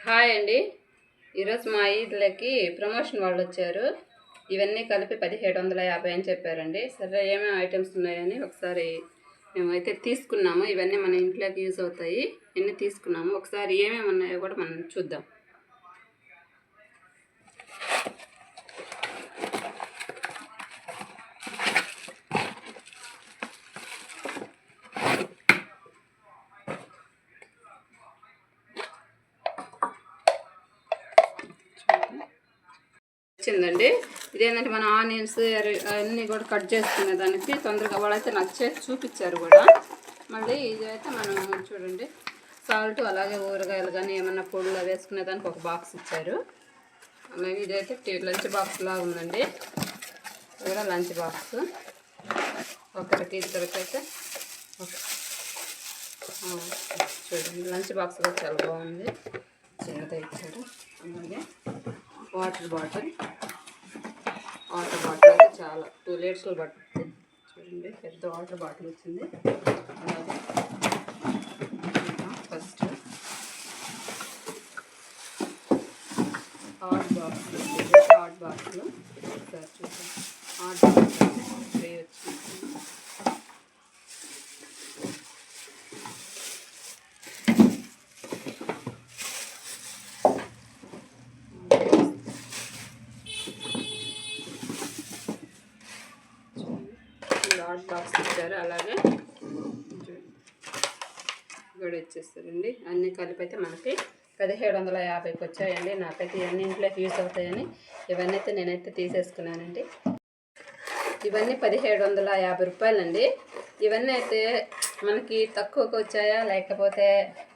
Hi అండి. ఈరోజు మా ఈద్లకి ప్రమోషన్ వాళ్ళు వచ్చారు. ఇవన్నీ కలిపి 1750 అని చెప్పారండి. సరే ఏమేమి ఐటమ్స్ ఉన్నాయని ఒకసారి మేమైతే తీసుకున్నాము. ఇవన్నీ మన ఇంట్లోకి యూజ్ అవుతాయి. ఎన్ని తీసుకున్నాము ఒకసారి ఏమేమి ఉన్నాయో కూడా మనం చూద్దాం. వచ్చిందండి. ఇదేంటంటే మన ఆనియన్స్ అన్నీ కూడా కట్ చేసుకునే దానికి తొందరగా వాళ్ళైతే నాకు చేసి చూపించారు కూడా. మళ్ళీ ఇదైతే మనం చూడండి సాల్ట్, అలాగే ఊరగాయలు కానీ ఏమన్నా పొడులు వేసుకునే దానికి ఒక బాక్స్ ఇచ్చారు. అలాగే ఇదైతే లంచ్ బాక్స్ లాగా ఉందండి. ఇది కూడా లంచ్ బాక్స్. ఒకరికి ఇద్దరికైతే చూడండి లంచ్ బాక్స్ కూడా చాలా బాగుంది. చిన్నది ఇచ్చారు. అలాగే వాటర్ బాటిల్ అయితే చాలా 2 లీటర్స్ పడుతుంది. చూడండి పెద్ద వాటర్ బాటిల్ వచ్చింది. అలాగే ఫస్ట్ హాట్ బాక్స్లో ఒకసారి చూసాం. హాట్ బాక్స్ ట్రే వచ్చింది. హాట్ బాక్స్ ఇచ్చారు. అలాగే కూడా ఇచ్చేస్తారండి. అన్నీ కలిపి అయితే మనకి 1750కి వచ్చాయండి. నాకైతే ఇవన్నీ ఇంట్లోకి యూజ్ అవుతాయని ఇవన్నీ అయితే నేనైతే తీసేసుకున్నానండి. ఇవన్నీ 1750 రూపాయలండి. ఇవన్నీ అయితే మనకి తక్కువకి వచ్చాయా లేకపోతే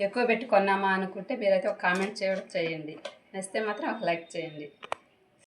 ఎక్కువ పెట్టి కొన్నామా అనుకుంటే మీరైతే ఒక కామెంట్ చేయండి. నచ్చితే మాత్రం ఒక లైక్ చేయండి.